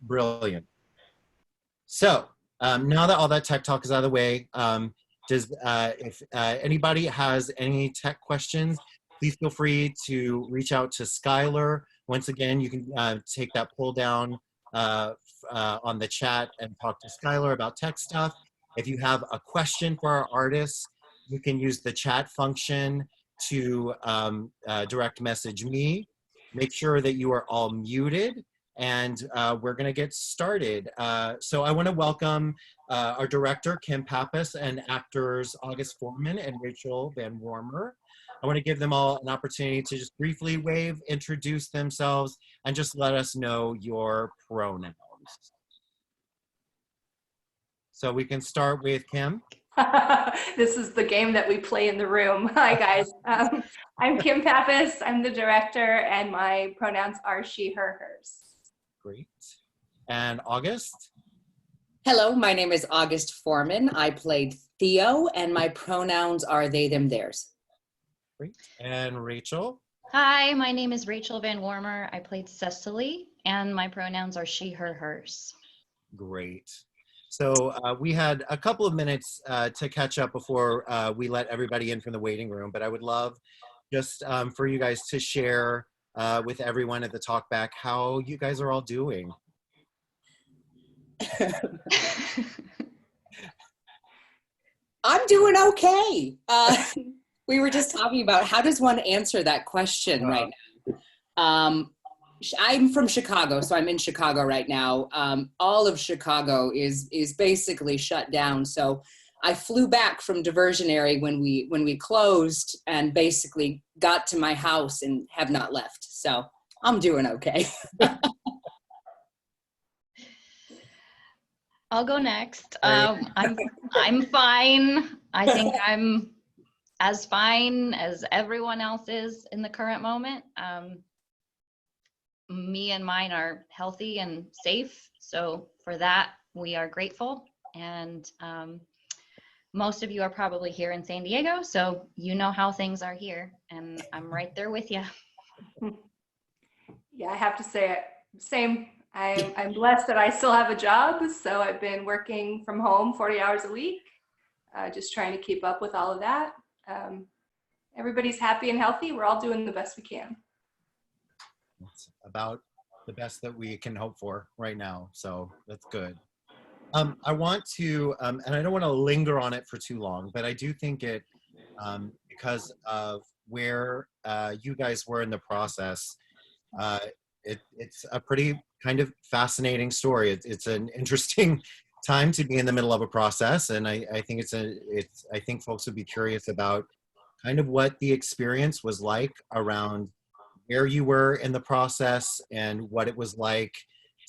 Brilliant. So now that all that tech talk is out of the way, if anybody has any tech questions, please feel free to reach out to Skylar. Once again, you can take that pull down on the chat and talk to Skylar about tech stuff. If you have a question for our artists, you can use the chat function to direct message me. Make sure that you are all muted, and we're going to get started. So I want to welcome our director, Kim Pappas, and actors August Forman and Rachael VanWormer. I want to give them all an opportunity to just briefly wave, introduce themselves, and just let us know your pronouns. So we can start with Kim. This is the game that we play in the room. Hi, guys. I'm Kim Pappas. I'm the director, and my pronouns are she, her, hers. Great. And August? Hello, my name is August Forman. I played Theo, and my pronouns are they, them, theirs. Great. And Rachael? Hi, my name is Rachael VanWormer. I played Cecily, and my pronouns are she, her, hers. Great. So we had a couple of minutes to catch up before we let everybody in from the waiting room, but I would love just for you guys to share with everyone at the talkback how you guys are all doing. I'm doing okay. We were just talking about how does one answer that question right now. I'm from Chicago, so I'm in Chicago right now. All of Chicago is basically shut down. So I flew back from Diversionary when we closed and basically got to my house and have not left. So I'm doing okay. I'll go next. I'm fine. I think I'm as fine as everyone else is in the current moment. Me and mine are healthy and safe, so for that we are grateful. And most of you are probably here in San Diego, so you know how things are here, and I'm right there with you. Yeah, I have to say it. Same. I'm blessed that I still have a job, so I've been working from home 40 hours a week, just trying to keep up with all of that. Everybody's happy and healthy. We're all doing the best we can. It's about the best that we can hope for right now, so that's good. I want to, and I don't want to linger on it for too long, but I do think it, because of where you guys were in the process, it's a pretty kind of fascinating story. It's an interesting time to be in the middle of a process, and I think I think folks would be curious about kind of what the experience was like around where you were in the process and what it was like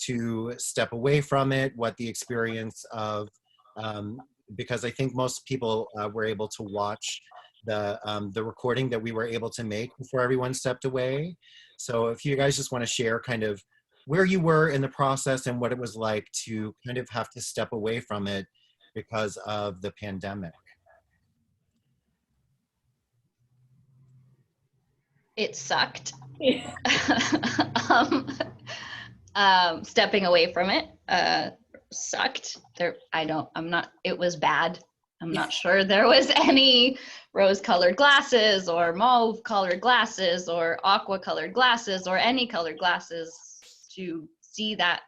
to step away from it, what the experience of, because I think most people were able to watch the recording that we were able to make before everyone stepped away. So if you guys just want to share kind of where you were in the process and what it was like to kind of have to step away from it because of the pandemic. It sucked. Stepping away from it sucked. It was bad. I'm not sure there was any rose-colored glasses or mauve-colored glasses or aqua-colored glasses or any colored glasses to see that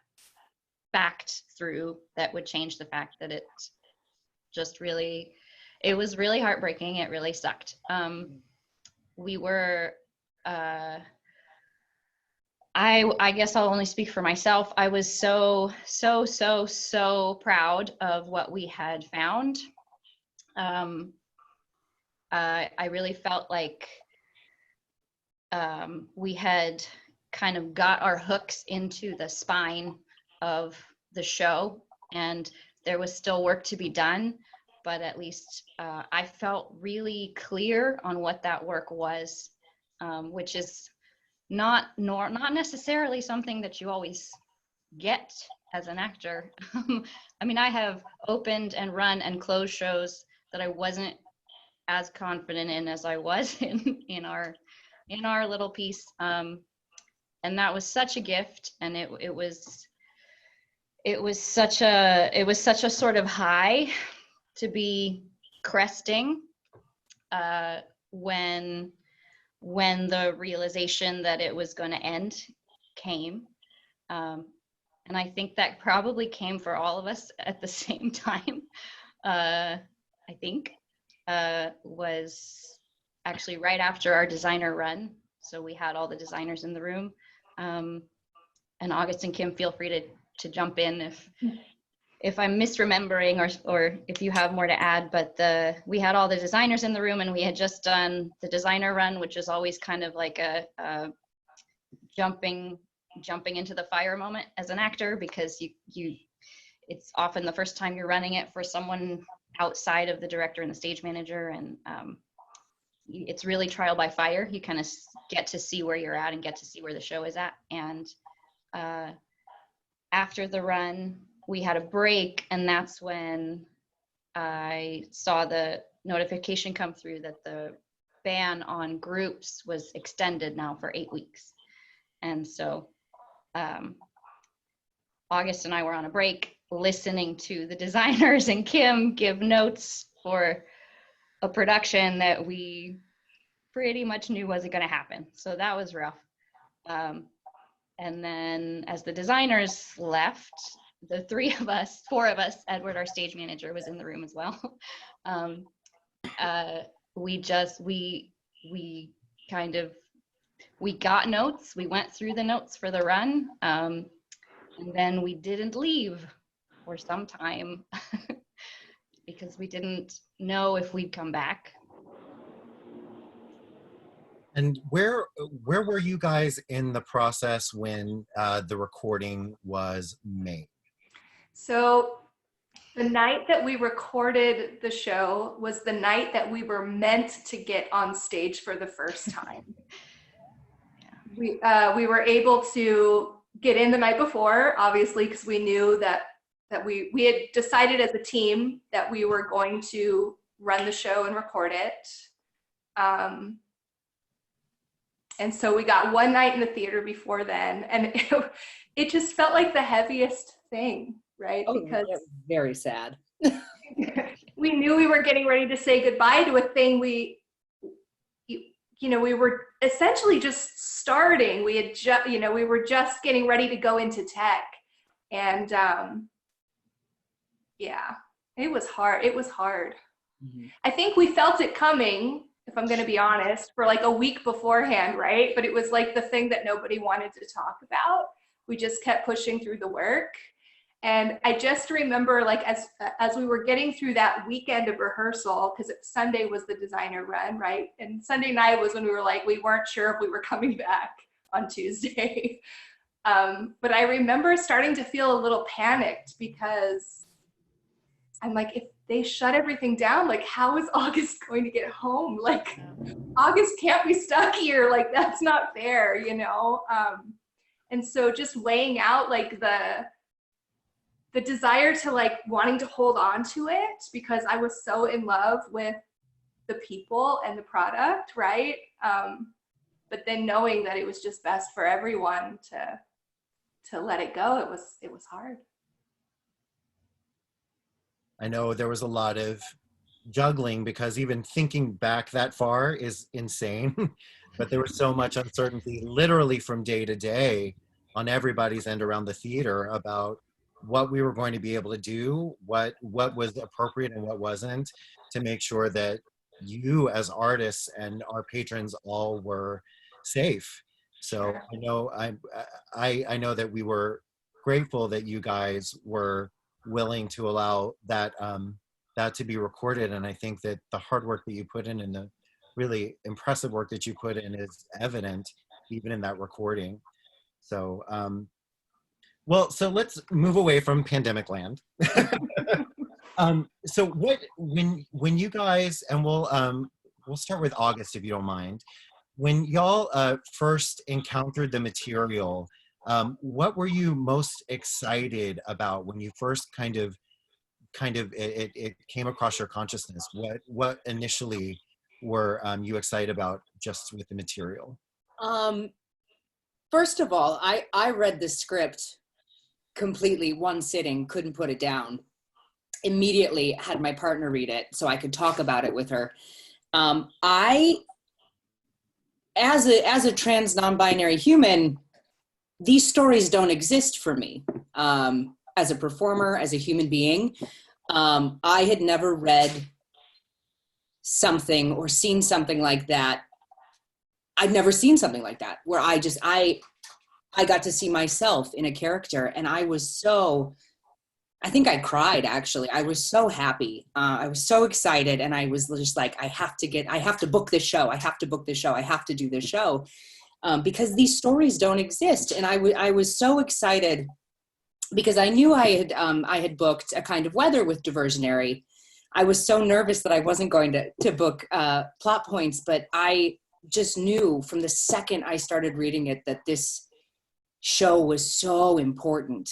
fact through that would change the fact that it was really heartbreaking. It really sucked. We were, I guess I'll only speak for myself. I was so proud of what we had found. I really felt like we had kind of got our hooks into the spine of the show, and there was still work to be done, but at least I felt really clear on what that work was, which is not necessarily something that you always get as an actor. I mean, I have opened and run and closed shows that I wasn't as confident in as I was in our little piece, and that was such a gift. And it was it was such a sort of high to be cresting when the realization that it was going to end came. And I think that probably came for all of us at the same time. I think was actually right after our designer run. So we had all the designers in the room. And August and Kim, feel free to jump in if I'm misremembering or if you have more to add, but we had all the designers in the room and we had just done the designer run, which is always kind of like a jumping into the fire moment as an actor, because it's often the first time you're running it for someone outside of the director and the stage manager, and it's really trial by fire. You kind of get to see where you're at and get to see where the show is at. And after the run, we had a break, and that's when I saw the notification come through that the ban on groups was extended now for 8 weeks. And so August and I were on a break listening to the designers and Kim give notes for a production that we pretty much knew wasn't going to happen. So that was rough. And then as the designers left, the four of us, Edward, our stage manager, was in the room as well. We got notes, we went through the notes for the run, and then we didn't leave for some time because we didn't know if we'd come back. And where were you guys in the process when the recording was made? So the night that we recorded the show was the night that we were meant to get on stage for the first time. We were able to get in the night before, obviously, because we knew that we had decided as a team that we were going to run the show and record it. And so we got one night in the theater before then, and it just felt like the heaviest thing, right? Oh, because very sad. we knew we were getting ready to say goodbye to a thing we were essentially just starting. We had we were just getting ready to go into tech, and yeah, it was hard. It was hard. Mm-hmm. I think we felt it coming, if I'm going to be honest, for like a week beforehand, right? But it was like the thing that nobody wanted to talk about. We just kept pushing through the work. And I just remember, like, as we were getting through that weekend of rehearsal, because Sunday was the designer run, right? And Sunday night was when we were like, we weren't sure if we were coming back on Tuesday. But I remember starting to feel a little panicked, because I'm like, if they shut everything down, like, how is August going to get home? Like, August can't be stuck here. Like, that's not fair, you know? And so just weighing out, like, the desire to, like, wanting to hold on to it, because I was so in love with the people and the product, right? But then knowing that it was just best for everyone to let it go, it was hard. I know there was a lot of juggling, because even thinking back that far is insane. But there was so much uncertainty literally from day to day on everybody's end around the theater about what we were going to be able to do, what was appropriate and what wasn't, to make sure that you as artists and our patrons all were safe. So I know that we were grateful that you guys were willing to allow that that to be recorded. And I think that the hard work that you put in and the really impressive work that you put in is evident even in that recording. So well, so let's move away from pandemic land. So when you guys, and we'll start with August if you don't mind, when y'all first encountered the material, what were you most excited about when you first kind of it came across your consciousness? What initially were you excited about just with the material? First of all, I read the script completely, one sitting, couldn't put it down. Immediately had my partner read it so I could talk about it with her. I, as a trans non-binary human, these stories don't exist for me. As a performer, as a human being, I had never read something or seen something like that. I'd never seen something like that where I got to see myself in a character, and I think I cried, actually. I was so happy. I was so excited, and I was just like, I have to book this show. I have to book this show. I have to do this show. Because these stories don't exist. And I was so excited because I knew I had booked A Kind of Weather with Diversionary. I was so nervous that I wasn't going to book plot points, but I just knew from the second I started reading it that this show was so important.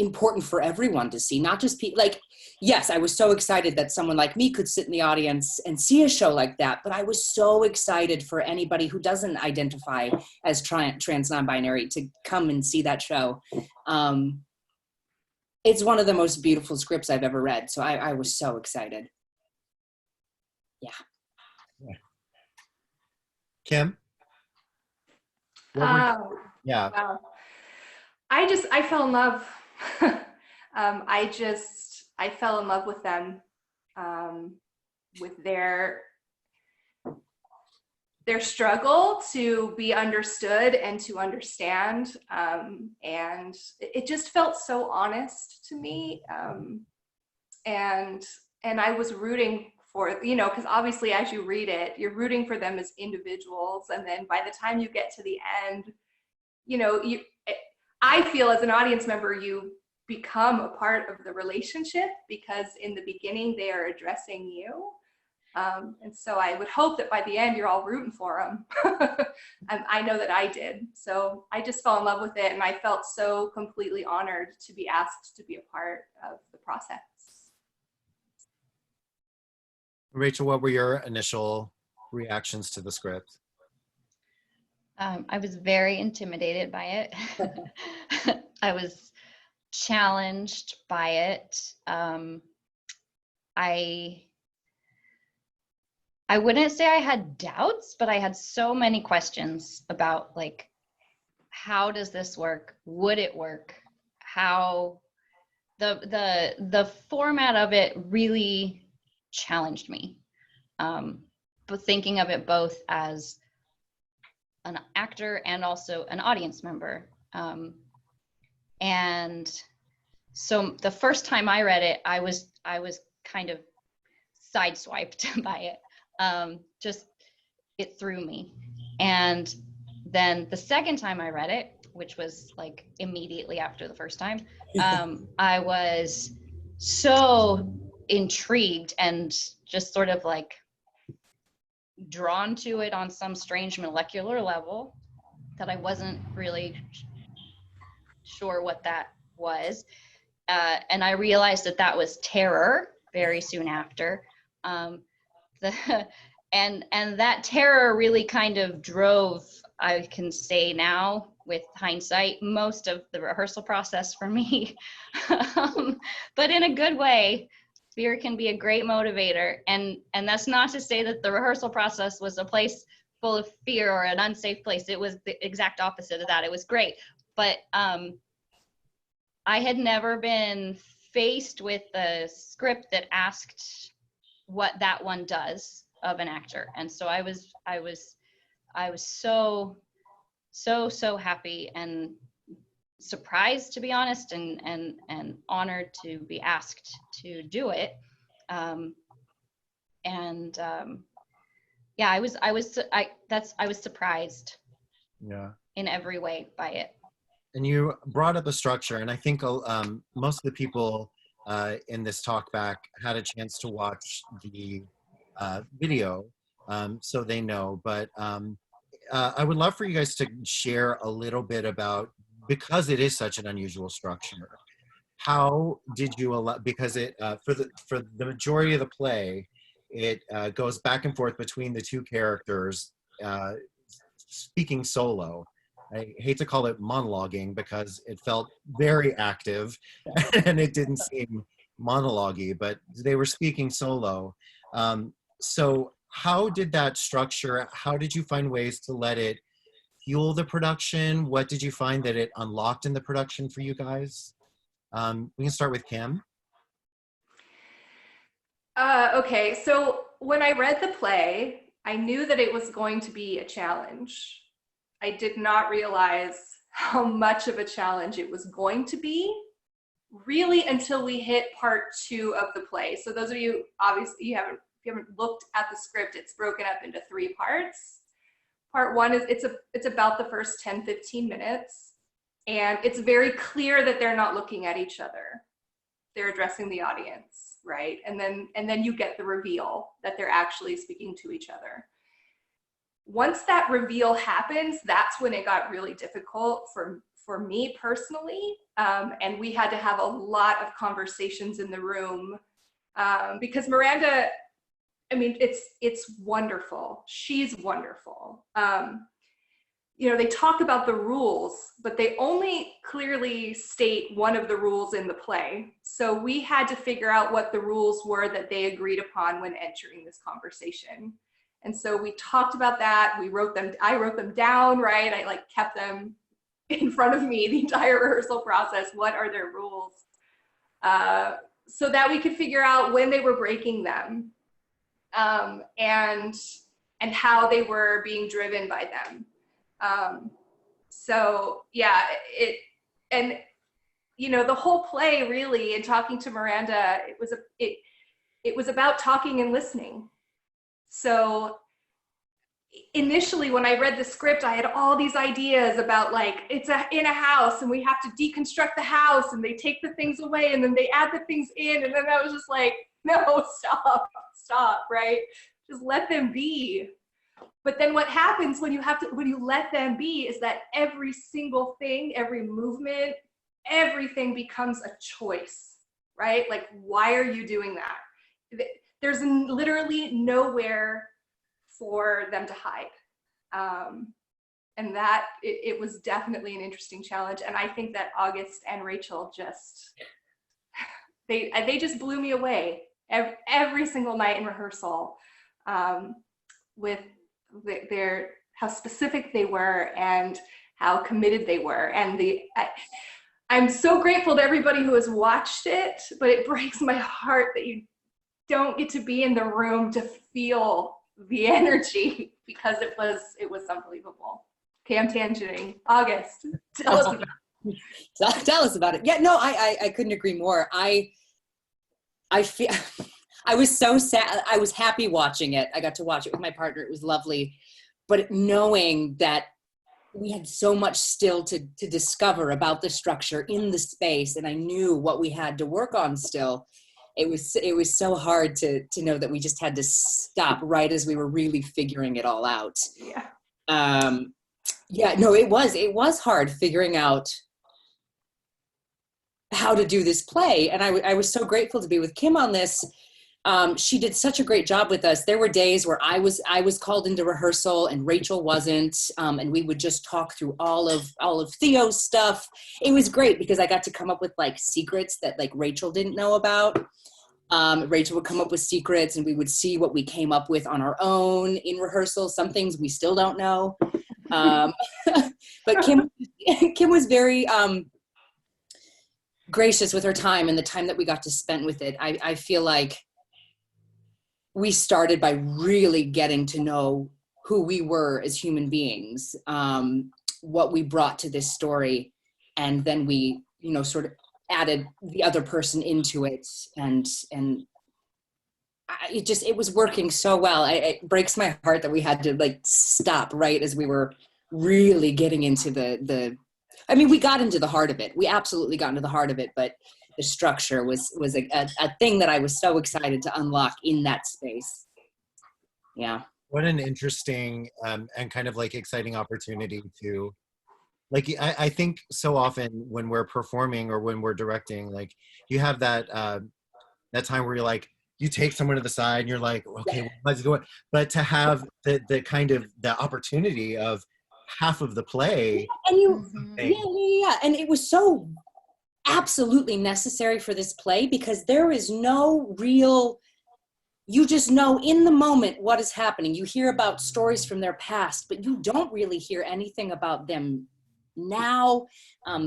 Important for everyone to see, not just people. Like, yes, I was so excited that someone like me could sit in the audience and see a show like that, but I was so excited for anybody who doesn't identify as trans non-binary to come and see that show. It's one of the most beautiful scripts I've ever read, so I was so excited. Yeah. Kim? Yeah. Wow. I fell in love. I fell in love with them, with their struggle to be understood and to understand. And it just felt so honest to me. And I was rooting for, because obviously as you read it, you're rooting for them as individuals. And then by the time you get to the end, I feel as an audience member, you become a part of the relationship because in the beginning they are addressing you. And so I would hope that by the end you're all rooting for them. I know that I did. So I just fell in love with it, and I felt so completely honored to be asked to be a part of the process. Rachel, what were your initial reactions to the script? I was very intimidated by it. I was challenged by it. I wouldn't say I had doubts, but I had so many questions about, like, how does this work? Would it work? How the format of it really challenged me. But thinking of it both as an actor and also an audience member. And so the first time I read it, I was kind of sideswiped by it. Just it threw me. And then the second time I read it, which was like immediately after the first time, I was so intrigued and just sort of like drawn to it on some strange molecular level that I wasn't really sure what that was. And I realized that was terror very soon after. And that terror really kind of drove, I can say now with hindsight, most of the rehearsal process for me. But in a good way. Fear can be a great motivator, and that's not to say that the rehearsal process was a place full of fear or an unsafe place. It was the exact opposite of that. It was great, but I had never been faced with a script that asked what that one does of an actor, and so I was so happy and surprised, to be honest, and honored to be asked to do it. Yeah, I was surprised. Yeah. In every way by it. And you brought up the structure, and I think most of the people in this talk back had a chance to watch the video, so they know. But I would love for you guys to share a little bit about, because it is such an unusual structure, how did you allow, because it for the majority of the play, it goes back and forth between the two characters speaking solo. I hate to call it monologuing because it felt very active and it didn't seem monologue-y, but they were speaking solo. So how did that structure, how did you find ways to let it fuel the production? What did you find that it unlocked in the production for you guys? We can start with Kim. Okay, so when I read the play, I knew that it was going to be a challenge. I did not realize how much of a challenge it was going to be, really, until we hit part 2 of the play. So those of you, obviously, if you haven't looked at the script, it's broken up into 3 parts. Part 1 is it's about the first 10-15 minutes, and it's very clear that they're not looking at each other. They're addressing the audience, right? And then you get the reveal that they're actually speaking to each other. Once that reveal happens, that's when it got really difficult for me personally. And we had to have a lot of conversations in the room because Miranda, I mean, it's wonderful. She's wonderful. You know, they talk about the rules, but they only clearly state one of the rules in the play. So we had to figure out what the rules were that they agreed upon when entering this conversation. And so we talked about that. I wrote them down, right? I like kept them in front of me the entire rehearsal process. What are their rules? So that we could figure out when they were breaking them, and how they were being driven by them. So yeah, and you know, the whole play really, and talking to Miranda, it was about talking and listening. So initially when I read the script, I had all these ideas about like, it's in a house and we have to deconstruct the house and they take the things away and then they add the things in. And then I was just like, no, stop, right? Just let them be. But then what happens when you let them be is that every single thing, every movement, everything becomes a choice, right? Like, why are you doing that? There's literally nowhere for them to hide. And that, it was definitely an interesting challenge. And I think that August and Rachael they just blew me away every single night in rehearsal, with how specific they were and how committed they were. And I'm so grateful to everybody who has watched it, but it breaks my heart that you don't get to be in the room to feel the energy, because it was unbelievable. Okay, I'm tangenting. August, tell us about it. Tell us about it. Yeah, no, I couldn't agree more. I feel I was so sad. I was happy watching it. I got to watch it with my partner. It was lovely. But knowing that we had so much still to discover about the structure in the space, and I knew what we had to work on still, it was so hard to know that we just had to stop right as we were really figuring it all out. Yeah. Yeah, no, it was hard figuring out how to do this play. And I was so grateful to be with Kim on this. She did such a great job with us. There were days where I was called into rehearsal and Rachael wasn't, and we would just talk through all of Theo's stuff. It was great because I got to come up with like secrets that like Rachael didn't know about. Rachael would come up with secrets and we would see what we came up with on our own in rehearsal. Some things we still don't know. But Kim was very gracious with her time and the time that we got to spend with it. I feel like we started by really getting to know who we were as human beings, what we brought to this story, and then we, sort of added the other person into it, and it was working so well. It breaks my heart that we had to like stop right as we were really getting into I mean, we got into the heart of it. We absolutely got into the heart of it, but the structure was a thing that I was so excited to unlock in that space. Yeah. What an interesting and kind of like exciting opportunity to, like, I think so often when we're performing or when we're directing, like you have that time where you're like, you take someone to the side and you're like, okay, let's go. But to have the kind of the opportunity of, half of the play. And you, Mhm. yeah. And it was so absolutely necessary for this play because there is no real, you just know in the moment what is happening. You hear about stories from their past, but you don't really hear anything about them now,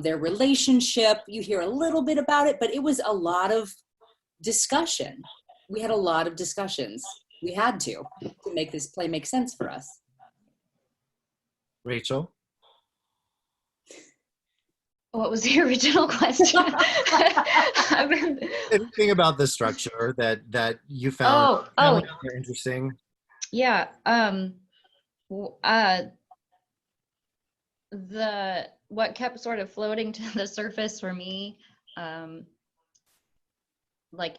their relationship. You hear a little bit about it, but it was a lot of discussion. We had a lot of discussions. We had to make this play make sense for us. Rachel? What was the original question? I've been- Anything about the structure that you found oh, interesting? yeah. w- what kept sort of floating to the surface for me, like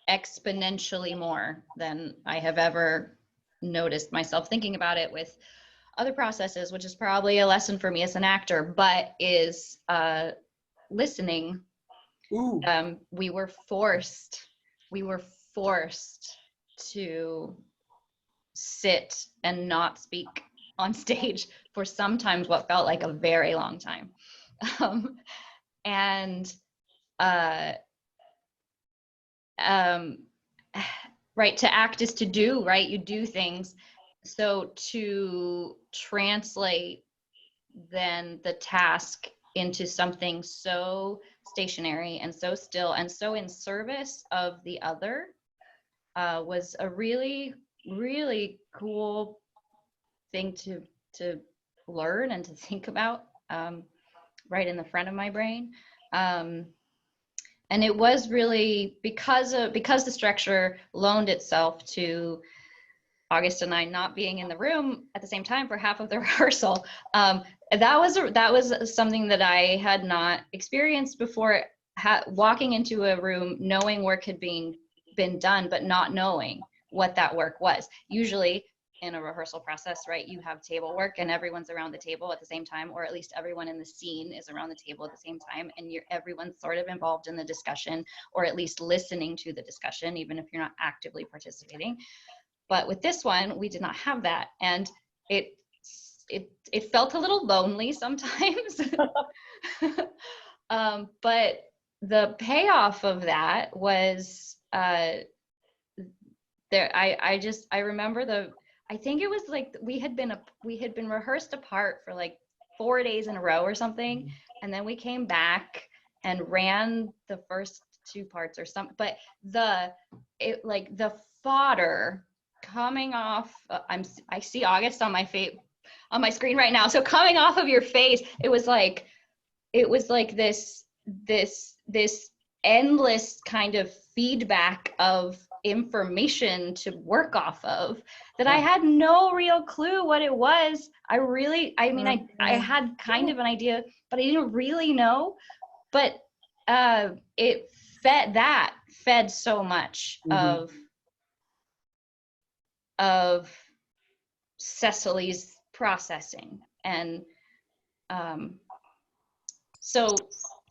exponentially more than I have ever noticed myself thinking about it with other processes, which is probably a lesson for me as an actor, but is listening. Ooh. We were forced to sit and not speak on stage for sometimes what felt like a very long time. And right, to act is to do, right? You do things. So to translate then the task into something so stationary and so still and so in service of the other was a really, really cool thing to learn and to think about, right in the front of my brain. And it was really because the structure loaned itself to August and I not being in the room at the same time for half of the rehearsal. That was something that I had not experienced before. Walking into a room, knowing work had been done, but not knowing what that work was. Usually in a rehearsal process, right, you have table work and everyone's around the table at the same time, or at least everyone in the scene is around the table at the same time, and everyone's sort of involved in the discussion, or at least listening to the discussion, even if you're not actively participating. But with this one, we did not have that, and it felt a little lonely sometimes. But the payoff of that was there. I remember I think it was like we had been rehearsed apart for like 4 days in a row or something, and then we came back and ran the first 2 parts or something. But the fodder coming off, I see August on my screen right now. So coming off of your face, it was like this endless kind of feedback of information to work off of that I had no real clue what it was. I had kind of an idea, but I didn't really know. But it fed so much of Cecily's processing. And so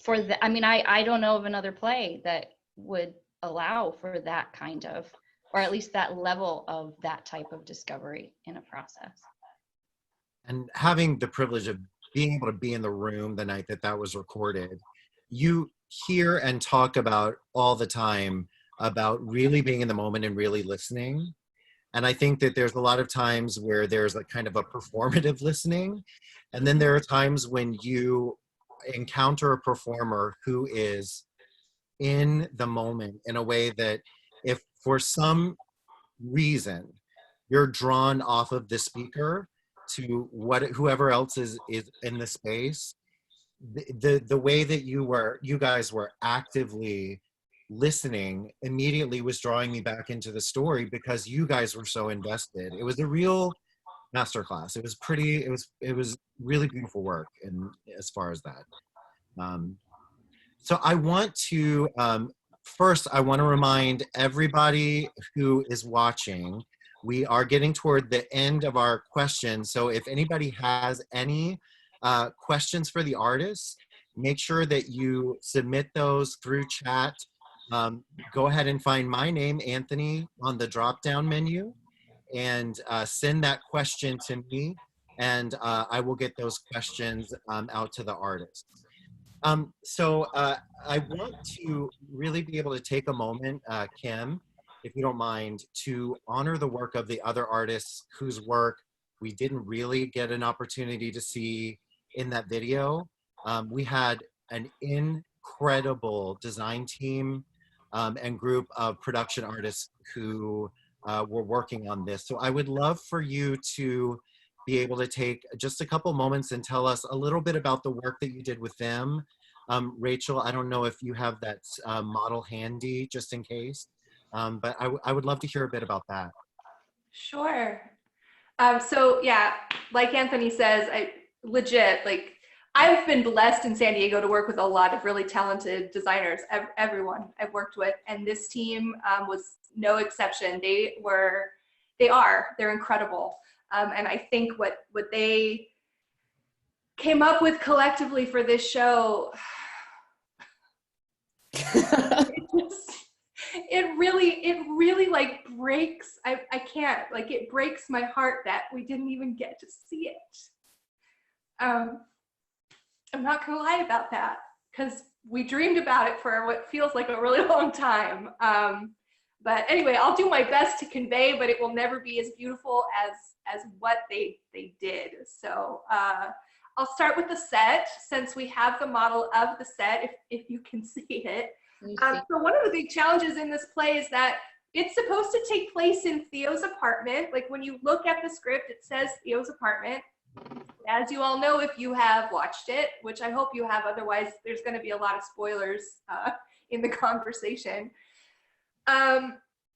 for the, I don't know of another play that would allow for that kind of, or at least that level of that type of discovery in a process. And having the privilege of being able to be in the room the night that was recorded, you hear and talk about all the time about really being in the moment and really listening. And I think that there's a lot of times where there's a kind of a performative listening. And then there are times when you encounter a performer who is in the moment in a way that if for some reason you're drawn off of the speaker to whoever else is in the space, the way that you guys were actively listening immediately was drawing me back into the story because you guys were so invested. It was a real masterclass. It was really beautiful work, and as far as that. So I want to first I want to remind everybody who is watching, we are getting toward the end of our questions. So if anybody has any questions for the artists, make sure that you submit those through chat. Go ahead and find my name, Anthony, on the drop-down menu, and send that question to me. and I will get those questions out to the artists. I want to really be able to take a moment, Kim, if you don't mind, to honor the work of the other artists whose work we didn't really get an opportunity to see in that video. We had an incredible design team and group of production artists who were working on this. So I would love for you to be able to take just a couple moments and tell us a little bit about the work that you did with them. Rachael, I don't know if you have that model handy just in case, but I would love to hear a bit about that. Sure. So yeah, like Anthony says, I've been blessed in San Diego to work with a lot of really talented designers, everyone I've worked with, and this team was no exception. They're incredible. And I think what they came up with collectively for this show, it really like breaks, I can't, like, it breaks my heart that we didn't even get to see it. I'm not gonna lie about that, because we dreamed about it for what feels like a really long time. But anyway, I'll do my best to convey, but it will never be as beautiful as what they did. So I'll start with the set, since we have the model of the set, if you can see it. So one of the big challenges in this play is that it's supposed to take place in Theo's apartment. Like, when you look at the script, it says Theo's apartment. As you all know, if you have watched it, which I hope you have, otherwise there's going to be a lot of spoilers in the conversation.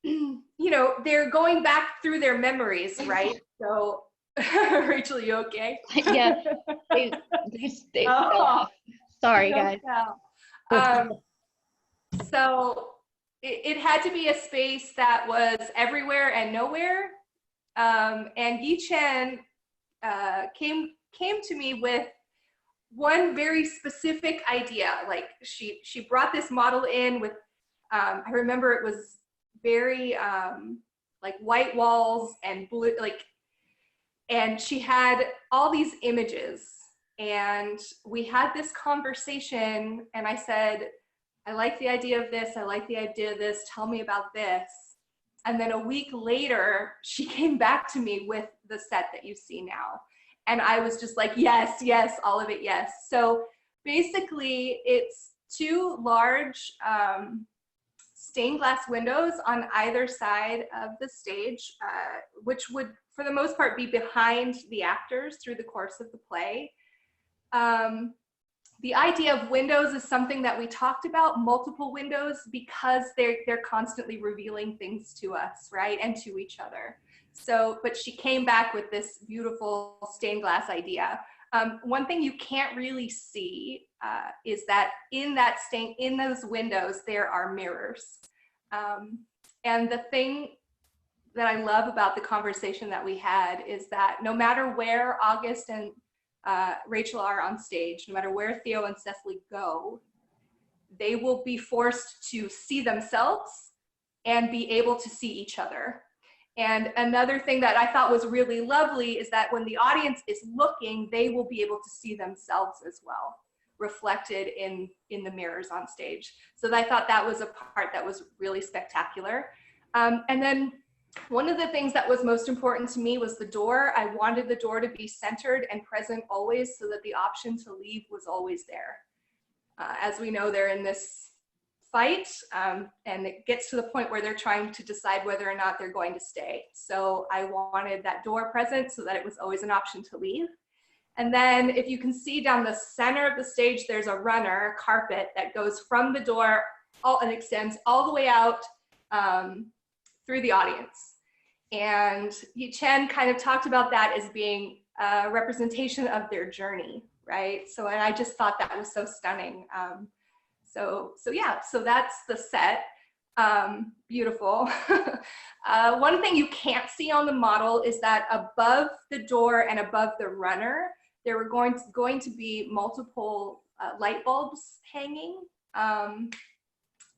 You know, they're going back through their memories, right? So, Rachael, you okay? Yeah, they fell off. Sorry, guys. So it had to be a space that was everywhere and nowhere. And Yi Chen came to me with one very specific idea. Like, she brought this model in with, I remember it was very like white walls and blue, like, and she had all these images, and we had this conversation, and I said, I like the idea of this, I like the idea of this, tell me about this. And then a week later, she came back to me with the set that you see now. And I was just like, yes, yes, all of it, yes. So basically, it's two large stained glass windows on either side of the stage, which would, for the most part, be behind the actors through the course of the play. The idea of windows is something that we talked about, multiple windows, because they're constantly revealing things to us, right, and to each other. So, but she came back with this beautiful stained glass idea. One thing you can't really see is that in those windows, there are mirrors. And the thing that I love about the conversation that we had is that no matter where August and Rachael are on stage, no matter where Theo and Cecily go, they will be forced to see themselves and be able to see each other. And another thing that I thought was really lovely is that when the audience is looking, they will be able to see themselves as well, reflected in the mirrors on stage. So I thought that was a part that was really spectacular. And then one of the things that was most important to me was the door. I wanted the door to be centered and present always, so that the option to leave was always there. As we know, they're in this fight, and it gets to the point where they're trying to decide whether or not they're going to stay. So I wanted that door present so that it was always an option to leave. And then if you can see down the center of the stage, there's a runner carpet that goes from the door and extends all the way out through the audience. And Yi Chen kind of talked about that as being a representation of their journey, right? So, and I just thought that was so stunning. So yeah, so that's the set. Beautiful. One thing you can't see on the model is that above the door and above the runner, there were going to be multiple light bulbs hanging.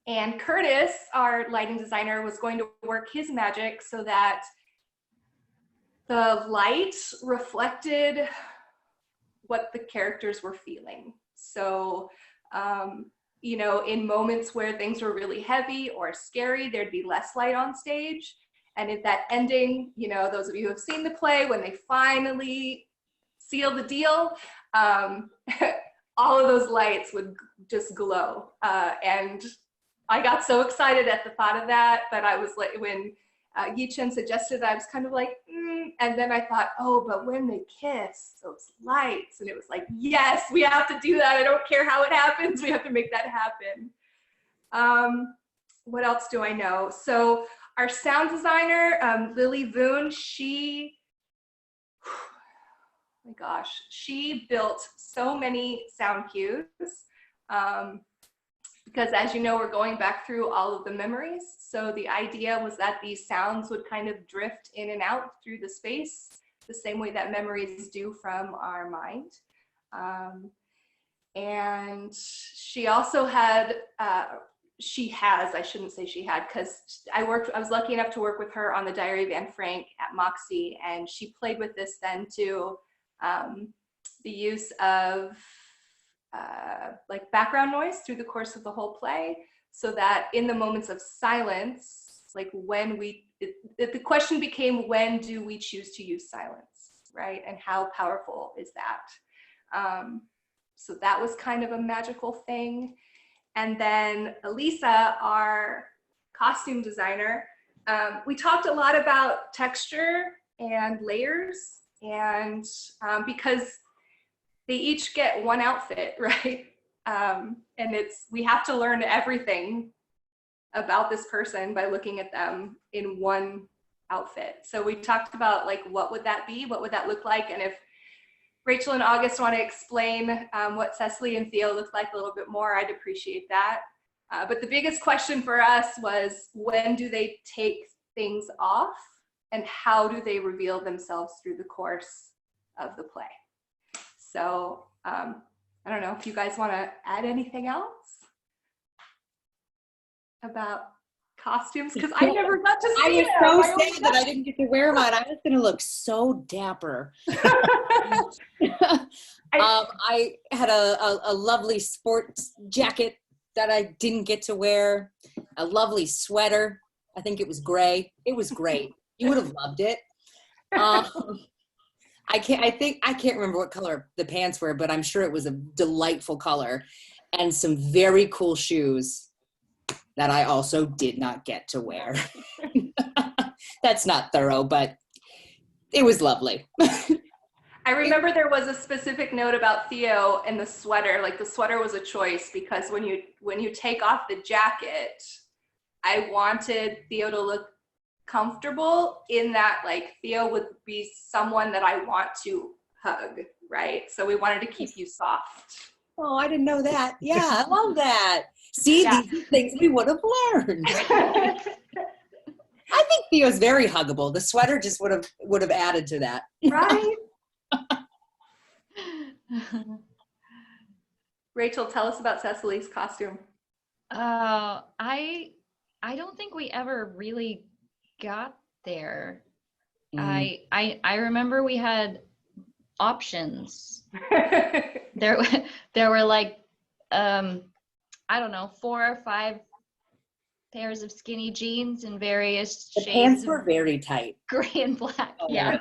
And Curtis, our lighting designer, was going to work his magic so that the light reflected what the characters were feeling. So, you know, in moments where things were really heavy or scary, there'd be less light on stage. And at that ending, you know, those of you who have seen the play, when they finally seal the deal, all of those lights would just glow. And I got so excited at the thought of that, but I was like, when Yi-Chen suggested that, I was kind of like, and then I thought, oh, but when they kiss, those lights, and it was like, yes, we have to do that. I don't care how it happens. We have to make that happen. What else do I know? So our sound designer, Lily Voon, she, oh my gosh, she built so many sound cues. Because as you know, we're going back through all of the memories. So the idea was that these sounds would kind of drift in and out through the space, the same way that memories do from our mind. And she also had, I shouldn't say she had, because I was lucky enough to work with her on the Diary of Anne Frank at Moxie, and she played with this then too, the use of like background noise through the course of the whole play, so that in the moments of silence, like when the question became, when do we choose to use silence, right? And how powerful is that? So that was kind of a magical thing. And then Elisa, our costume designer, we talked a lot about texture and layers, and because they each get one outfit, right? And we have to learn everything about this person by looking at them in one outfit. So we talked about like, what would that be? What would that look like? And if Rachael and August want to explain what Cecily and Theo look like a little bit more, I'd appreciate that. But the biggest question for us was, when do they take things off, and how do they reveal themselves through the course of the play? So I don't know if you guys want to add anything else about costumes, because I never got to see them. I was so sad that I didn't get to wear mine. I was going to look so dapper. I had a lovely sports jacket that I didn't get to wear, a lovely sweater. I think it was gray. It was great. You would have loved it. I can't remember what color the pants were, but I'm sure it was a delightful color, and some very cool shoes that I also did not get to wear. That's not thorough, but it was lovely. I remember there was a specific note about Theo and the sweater. Like, the sweater was a choice because when you take off the jacket, I wanted Theo to look comfortable in that, like, Theo would be someone that I want to hug, right? So we wanted to keep you soft. Oh, I didn't know that. Yeah, I love that. See, yeah. These are things we would have learned. I think Theo's very huggable. The sweater just would have added to that. Right? Rachael, tell us about Cecily's costume. I don't think we ever really got there. I remember we had options. there were like I don't know, 4 or 5 pairs of skinny jeans in various shades. The pants were very tight. Gray and black. Oh, yeah.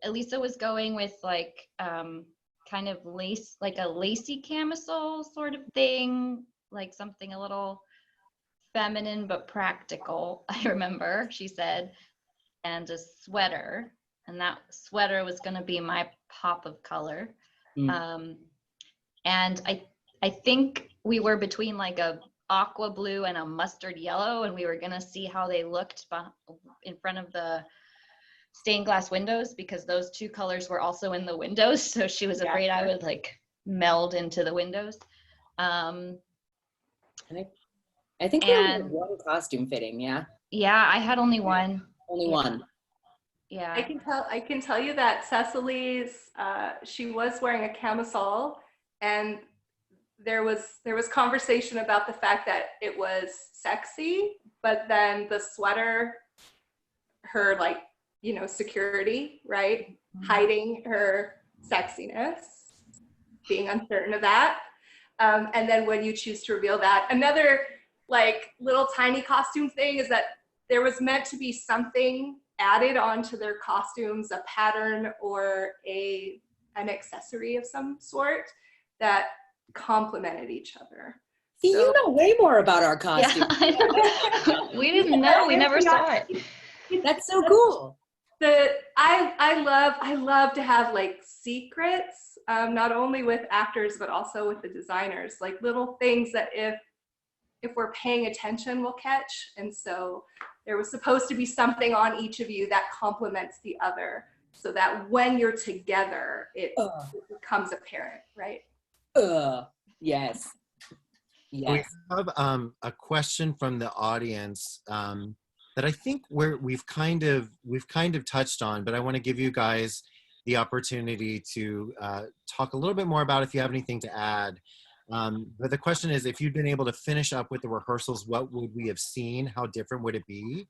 Elisa was going with like kind of lace, like a lacy camisole sort of thing, like something a little feminine but practical, I remember she said, and a sweater, and that sweater was going to be my pop of color. And I think we were between like a aqua blue and a mustard yellow, and we were going to see how they looked in front of the stained glass windows, because those 2 colors were also in the windows, so she was afraid I would like meld into the windows. I think we had one costume fitting. Yeah I had only one. One. Yeah, I can tell you that Cecily's she was wearing a camisole, and there was conversation about the fact that it was sexy, but then the sweater, her like, you know, security, right? Hiding her sexiness, being uncertain of that. And then when you choose to reveal that, another like little tiny costume thing is that there was meant to be something added onto their costumes, a pattern or an accessory of some sort that complemented each other. See, you know way more about our Yeah, costume. I know. We didn't know. We never saw it. That's so cool. I love to have like secrets, not only with actors but also with the designers, like little things that if we're paying attention we'll catch. And so there was supposed to be something on each of you that complements the other, so that when you're together it becomes apparent, right? Yes. We Yes. have a question from the audience that I think we've kind of touched on, but I want to give you guys the opportunity to talk a little bit more about if you have anything to add. But the question is, if you'd been able to finish up with the rehearsals, what would we have seen? How different would it be?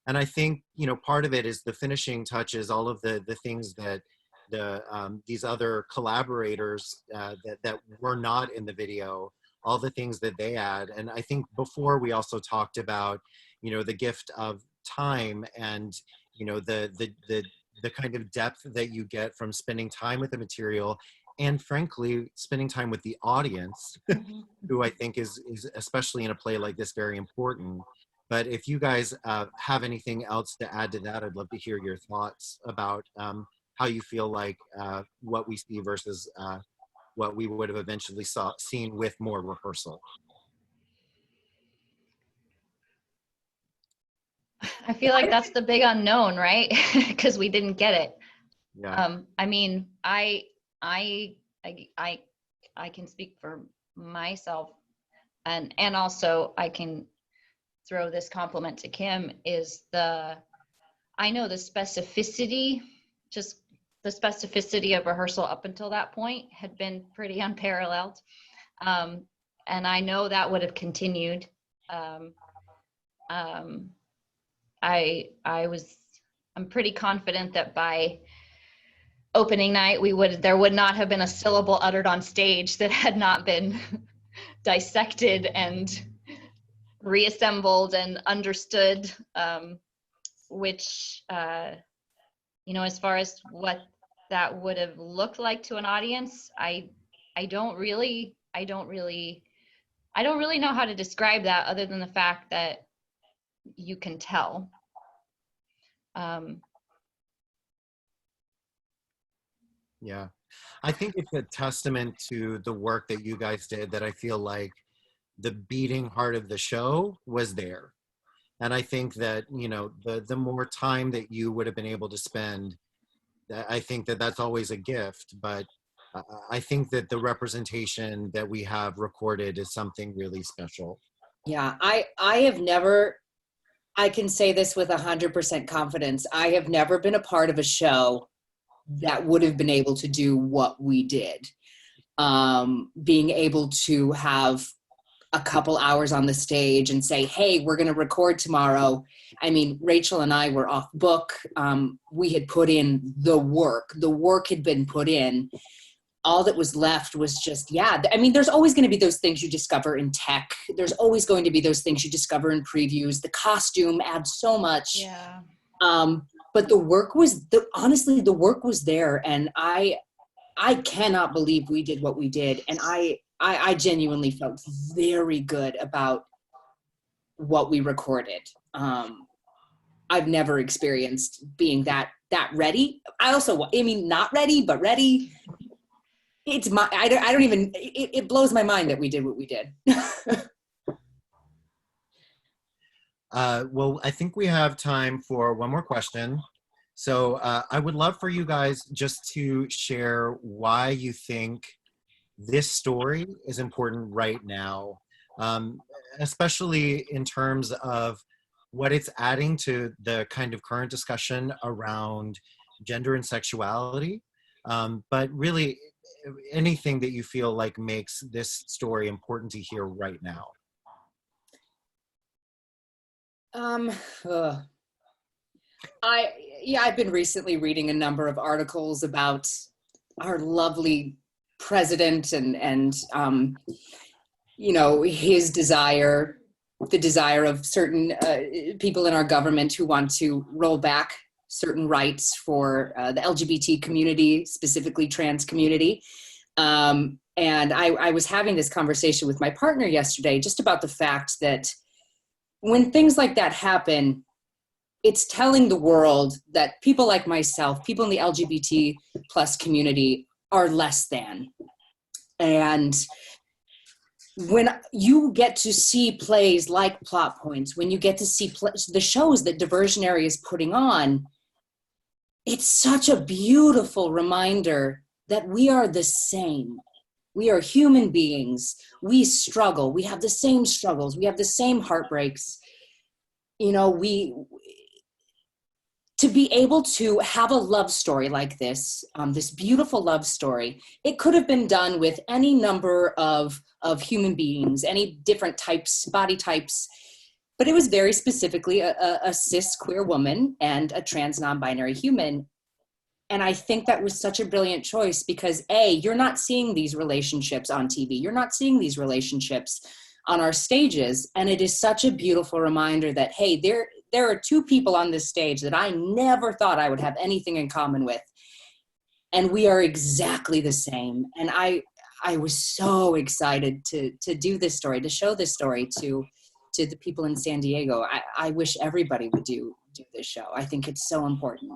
And I think, you know, part of it is the finishing touches, all of the things that these other collaborators that were not in the video, all the things that they add. And I think before we also talked about, you know, the gift of time and, you know, the kind of depth that you get from spending time with the material, and frankly, spending time with the audience, who I think is especially in a play like this, very important. But if you guys have anything else to add to that, I'd love to hear your thoughts about how you feel like what we see versus what we would have eventually seen with more rehearsal. I feel like that's the big unknown, right? Because we didn't get it. Yeah. I mean, I can speak for myself, and also I can throw this compliment to Kim, is I know the specificity, just the specificity of rehearsal up until that point had been pretty unparalleled. And I know that would have continued. I'm pretty confident that by opening night, there would not have been a syllable uttered on stage that had not been dissected and reassembled and understood, which, you know, as far as what that would have looked like to an audience, I don't really know how to describe that, other than the fact that you can tell. Yeah, I think it's a testament to the work that you guys did, that I feel like the beating heart of the show was there. And I think that, you know, the more time that you would have been able to spend, I think that that's always a gift. But I think that the representation that we have recorded is something really special. Yeah, I have never, I can say this with 100% confidence, I have never been a part of a show that would have been able to do what we did. Being able to have a couple hours on the stage and say, hey, we're going to record tomorrow. I mean, Rachael and I were off book. We had put in the work. The work had been put in. All that was left was just, yeah. I mean, there's always going to be those things you discover in tech. There's always going to be those things you discover in previews. The costume adds so much. Yeah. But the work was, honestly, the work was there. And I cannot believe we did what we did. And I genuinely felt very good about what we recorded. I've never experienced being that ready. I mean, not ready, but ready. I don't even, it blows my mind that we did what we did. Well, I think we have time for one more question. So I would love for you guys just to share why you think this story is important right now, especially in terms of what it's adding to the kind of current discussion around gender and sexuality. But really, anything that you feel like makes this story important to hear right now. Ugh. I've been recently reading a number of articles about our lovely president and his desire, the desire of certain people in our government who want to roll back certain rights for the LGBT community, specifically trans community. And I was having this conversation with my partner yesterday just about the fact that when things like that happen, it's telling the world that people like myself, people in the LGBT plus community, are less than. And when you get to see plays like Plot Points, when you get to see the shows that Diversionary is putting on, it's such a beautiful reminder that we are the same. We are human beings. We struggle. We have the same struggles. We have the same heartbreaks. To be able to have a love story like this, this beautiful love story, it could have been done with any number of human beings, any different types, body types, but it was very specifically a cis queer woman and a trans non-binary human. And I think that was such a brilliant choice because you're not seeing these relationships on TV. You're not seeing these relationships on our stages. And it is such a beautiful reminder that, hey, there are two people on this stage that I never thought I would have anything in common with. And we are exactly the same. And I was so excited to do this story, to show this story to the people in San Diego. I wish everybody would do this show. I think it's so important.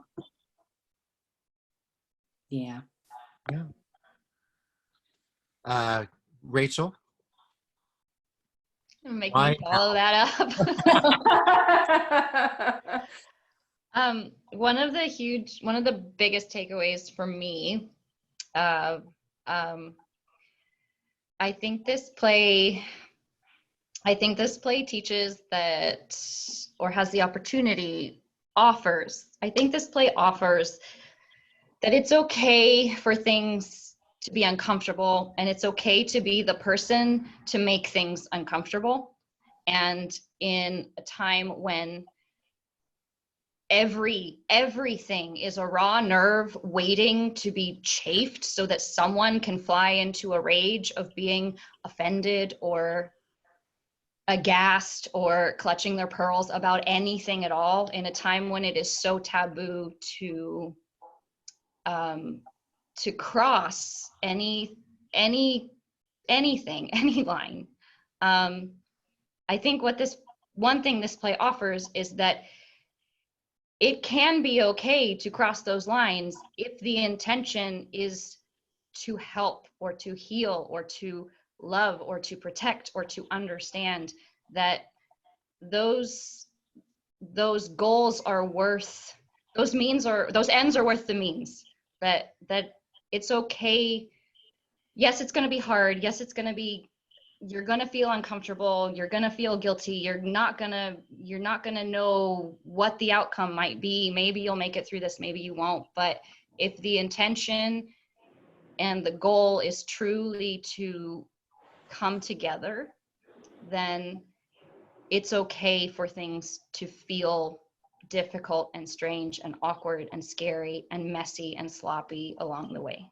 Yeah. Yeah. Rachel? Make Why me follow that up. One of the biggest takeaways for me, I think this play teaches that, or has the opportunity, I think this play offers that it's okay for things to be uncomfortable, and it's okay to be the person to make things uncomfortable. And in a time when everything is a raw nerve waiting to be chafed so that someone can fly into a rage of being offended or aghast or clutching their pearls about anything at all, in a time when it is so taboo to cross anything, any line. I think one thing this play offers is that it can be okay to cross those lines if the intention is to help or to heal or to love or to protect or to understand that those goals are worth, those ends are worth the means. That it's okay. Yes, it's going to be hard. Yes, you're going to feel uncomfortable. You're going to feel guilty. You're not going to know what the outcome might be. Maybe you'll make it through this, maybe you won't. But if the intention and the goal is truly to come together, then it's okay for things to feel difficult and strange and awkward and scary and messy and sloppy along the way.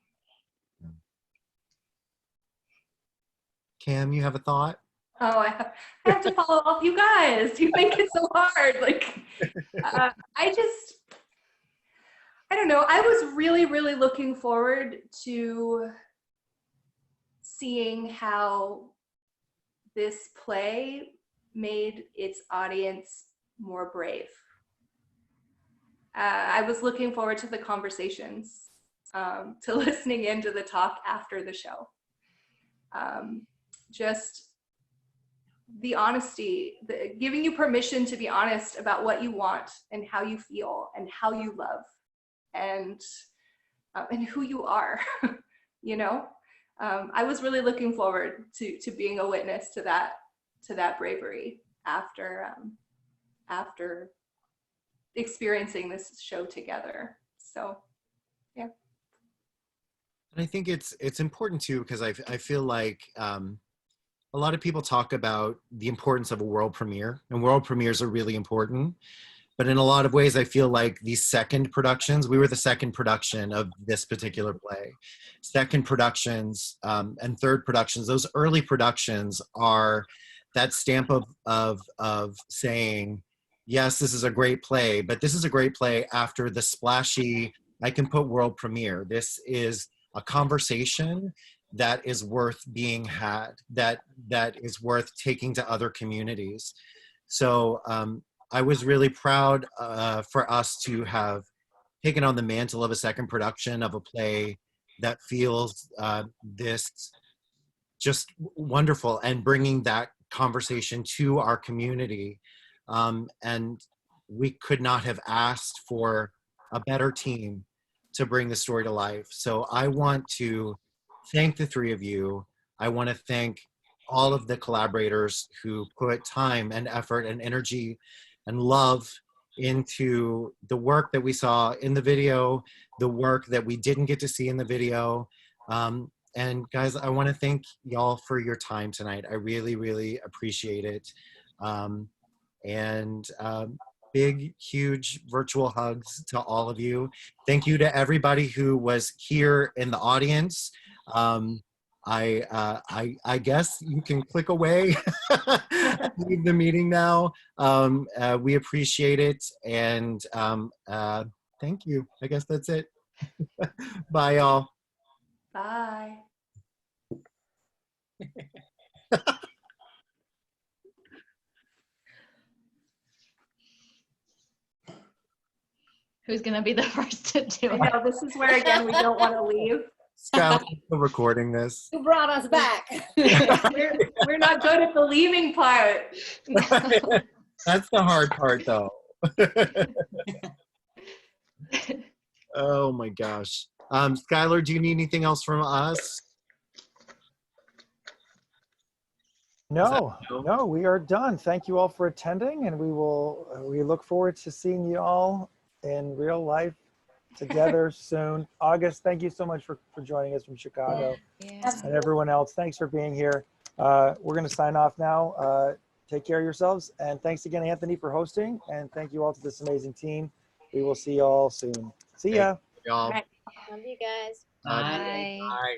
Cam, you have a thought? Oh, I have to follow up you guys. You make it so hard. I don't know. I was really, really looking forward to seeing how this play made its audience more brave. I was looking forward to the conversations, to listening into the talk after the show. Just the honesty, giving you permission to be honest about what you want and how you feel and how you love and who you are. I was really looking forward to being a witness to that bravery after experiencing this show together. So, yeah. I think it's important too, because I feel like a lot of people talk about the importance of a world premiere, and world premieres are really important. But in a lot of ways, I feel like these second productions, we were the second production of this particular play. Second productions and third productions, those early productions are that stamp of saying, yes, this is a great play, but this is a great play after the splashy, I can put world premiere. This is a conversation that is worth being had, that is worth taking to other communities. So I was really proud for us to have taken on the mantle of a second production of a play that feels this just wonderful, and bringing that conversation to our community. And we could not have asked for a better team to bring the story to life. So I want to thank the three of you. I want to thank all of the collaborators who put time and effort and energy and love into the work that we saw in the video, the work that we didn't get to see in the video. And guys, I want to thank y'all for your time tonight. I really, really appreciate it. And big, huge virtual hugs to all of you. Thank you to everybody who was here in the audience. I guess you can click away, leave the meeting now. We appreciate it, and thank you. I guess that's it. Bye, y'all. Bye. Who's gonna be the first to do I it? know, this is where, again, we don't want to leave. Scout, for recording this. Who brought us back? We're not good at the leaving part. That's the hard part, though. Oh my gosh. Skylar, do you need anything else from us? No, no? no, we are done. Thank you all for attending, and we look forward to seeing you all in real life together soon. August, thank you so much for joining us from Chicago. Yeah. And everyone else, thanks for being here. We're going to sign off now. Take care of yourselves, and thanks again, Anthony, for hosting, and thank you all to this amazing team. We will see you all soon. See ya. Y'all. Right. Love you guys. Bye. Bye. Bye.